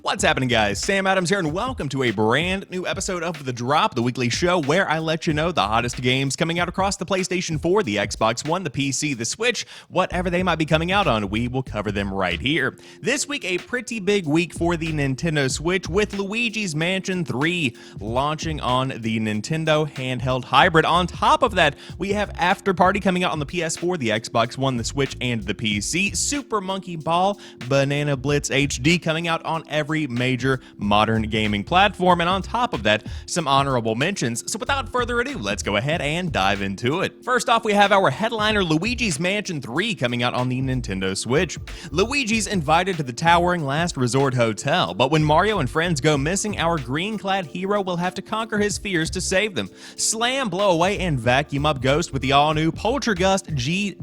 What's happening, guys? Sam Adams here, and welcome to a brand new episode of The Drop, the weekly show where I let you know the hottest games coming out across the PlayStation 4, the Xbox One, the PC, the Switch, whatever they might be coming out on, we will cover them right here. This week, a pretty big week for the Nintendo Switch with Luigi's Mansion 3 launching on the Nintendo handheld hybrid. On top of that, we have Afterparty coming out on the PS4, the Xbox One, the Switch, and the PC. Super Monkey Ball, Banana Blitz HD coming out on every major modern gaming platform, and on top of that, some honorable mentions. So without further ado, let's go ahead and dive into it. First off, we have our headliner Luigi's Mansion 3 coming out on the Nintendo Switch. Luigi's invited to the towering Last Resort Hotel, but when Mario and friends go missing, our green-clad hero will have to conquer his fears to save them. Slam, blow away, and vacuum up Ghost with the all-new Poltergust G-00.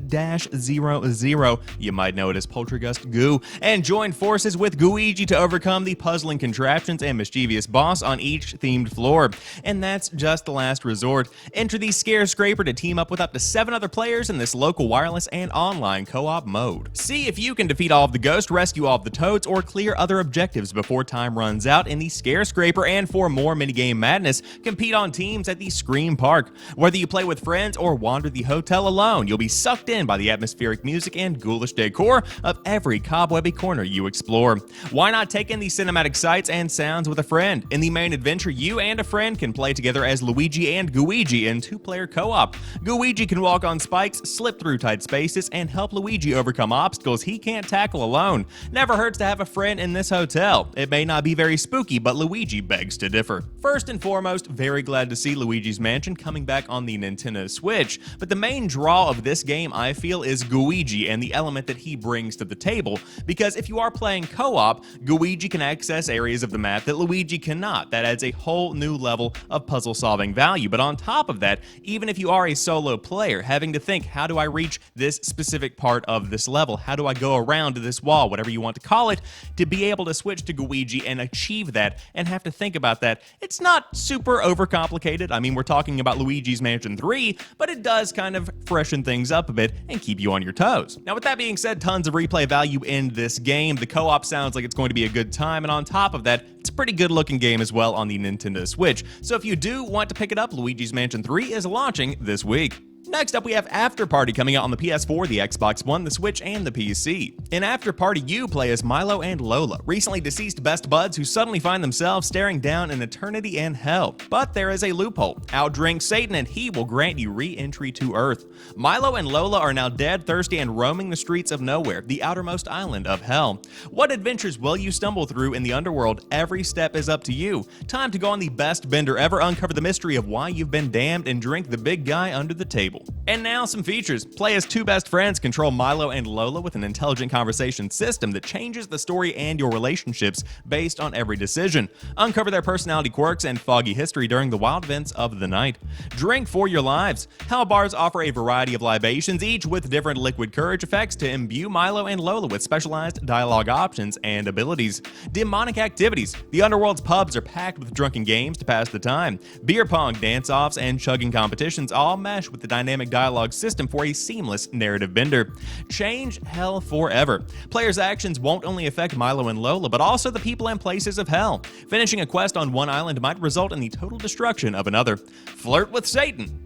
You might know it as Poltergust Goo, and join forces with Gooigi to overcome the puzzling contraptions and mischievous boss on each themed floor. And that's just the last resort. Enter the Scare Scraper to team up with up to 7 other players in this local wireless and online co-op mode. See if you can defeat all of the ghosts, rescue all of the toads, or clear other objectives before time runs out in the Scare Scraper. And for more minigame madness, compete on teams at the Scream Park. Whether you play with friends or wander the hotel alone, you'll be sucked in by the atmospheric music and ghoulish decor of every cobwebby corner you explore. Why not take in the cinematic sights and sounds with a friend? In the main adventure, you and a friend can play together as Luigi and Gooigi in 2-player co-op. Gooigi can walk on spikes, slip through tight spaces, and help Luigi overcome obstacles he can't tackle alone. Never hurts to have a friend in this hotel. It may not be very spooky, but Luigi begs to differ. First and foremost, very glad to see Luigi's Mansion coming back on the Nintendo Switch, but the main draw of this game, I feel, is Gooigi and the element that he brings to the table, because if you are playing co-op, Gooigi can access areas of the map that Luigi cannot. That adds a whole new level of puzzle-solving value. But on top of that, even if you are a solo player, having to think, how do I reach this specific part of this level? How do I go around to this wall, whatever you want to call it, to be able to switch to Gooigi and achieve that and have to think about that? It's not super overcomplicated. I mean, we're talking about Luigi's Mansion 3, but it does kind of freshen things up a bit and keep you on your toes. Now, with that being said, tons of replay value in this game. The co-op sounds like it's going to be a good time, and on top of that, it's a pretty good looking game as well on the Nintendo Switch. So if you do want to pick it up, Luigi's Mansion 3 is launching this week. Next up, we have Afterparty coming out on the PS4, the Xbox One, the Switch, and the PC. In Afterparty, you play as Milo and Lola, recently deceased best buds who suddenly find themselves staring down an eternity in hell. But there is a loophole. Outdrink Satan and he will grant you re-entry to Earth. Milo and Lola are now dead, thirsty, and roaming the streets of nowhere, the outermost island of hell. What adventures will you stumble through in the underworld? Every step is up to you. Time to go on the best bender ever, uncover the mystery of why you've been damned, and drink the big guy under the table. And now some features. Play as 2 best friends, control Milo and Lola with an intelligent conversation system that changes the story and your relationships based on every decision. Uncover their personality quirks and foggy history during the wild events of the night. Drink for your lives. Hell bars offer a variety of libations, each with different liquid courage effects to imbue Milo and Lola with specialized dialogue options and abilities. Demonic activities. The underworld's pubs are packed with drunken games to pass the time. Beer pong, dance-offs, and chugging competitions all mesh with the dynamic dialogue system for a seamless narrative bender. Change hell forever. Players' actions won't only affect Milo and Lola, but also the people and places of hell. Finishing a quest on one island might result in the total destruction of another. Flirt with Satan.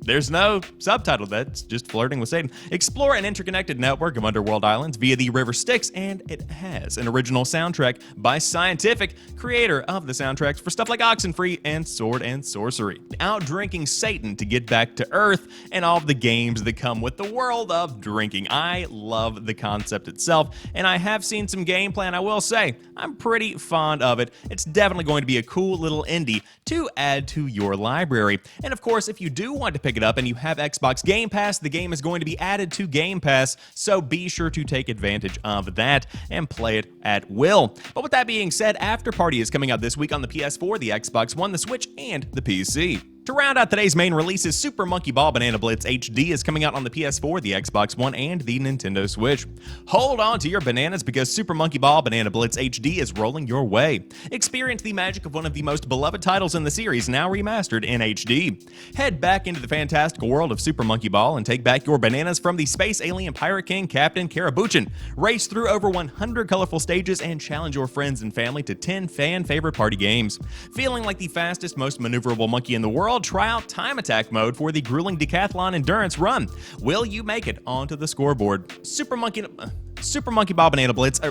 There's no subtitle, that's just flirting with Satan. Explore an interconnected network of underworld islands via the River Styx, and it has an original soundtrack by Scientific, creator of the soundtracks for stuff like Oxenfree and Sword and Sorcery. Out-drinking Satan to get back to Earth, and all of the games that come with the world of drinking. I love the concept itself, and I have seen some gameplay, and I will say, I'm pretty fond of it. It's definitely going to be a cool little indie to add to your library. And of course, if you do want to pick it up and you have Xbox Game Pass, the game is going to be added to Game Pass, so be sure to take advantage of that and play it at will. But with that being said, Afterparty is coming out this week on the PS4, the Xbox One, the Switch, and the PC. To round out today's main releases, Super Monkey Ball Banana Blitz HD is coming out on the PS4, the Xbox One, and the Nintendo Switch. Hold on to your bananas because Super Monkey Ball Banana Blitz HD is rolling your way. Experience the magic of one of the most beloved titles in the series, now remastered in HD. Head back into the fantastical world of Super Monkey Ball and take back your bananas from the space alien pirate king Captain Karabuchin. Race through over 100 colorful stages and challenge your friends and family to 10 fan-favorite party games. Feeling like the fastest, most maneuverable monkey in the world? Try out Time Attack mode for the grueling decathlon endurance run. Will you make it onto the scoreboard? Super Monkey Ball Banana Blitz.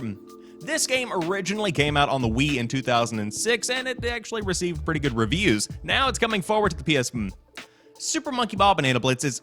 This game originally came out on the Wii in 2006, and it actually received pretty good reviews. Now it's coming forward to the PS. Super Monkey Ball Banana Blitz is.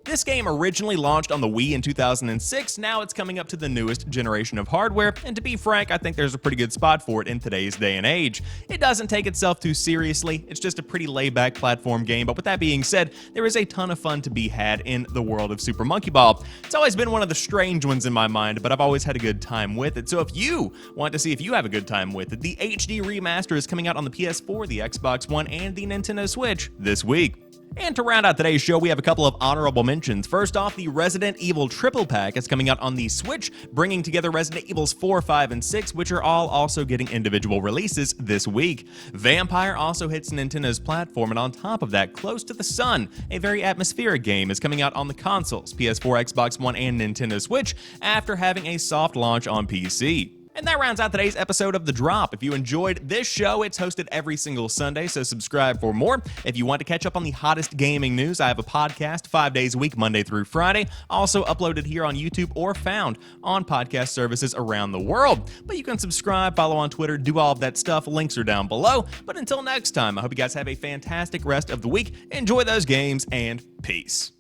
This game originally launched on the Wii in 2006, now it's coming up to the newest generation of hardware, and to be frank, I think there's a pretty good spot for it in today's day and age. It doesn't take itself too seriously, it's just a pretty laid-back platform game, but with that being said, there is a ton of fun to be had in the world of Super Monkey Ball. It's always been one of the strange ones in my mind, but I've always had a good time with it, so if you want to see if you have a good time with it, the HD remaster is coming out on the PS4, the Xbox One, and the Nintendo Switch this week. And to round out today's show, we have a couple of honorable mentions. First off, the Resident Evil Triple Pack is coming out on the Switch, bringing together Resident Evils 4, 5, and 6, which are all also getting individual releases this week. Vampire also hits Nintendo's platform, and on top of that, Close to the Sun, a very atmospheric game, is coming out on the consoles, PS4, Xbox One, and Nintendo Switch, after having a soft launch on PC. And that rounds out today's episode of The Drop. If you enjoyed this show, it's hosted every single Sunday, so subscribe for more. If you want to catch up on the hottest gaming news, I have a podcast 5 days a week, Monday through Friday, also uploaded here on YouTube or found on podcast services around the world. But you can subscribe, follow on Twitter, do all of that stuff. Links are down below. But until next time, I hope you guys have a fantastic rest of the week. Enjoy those games, and peace.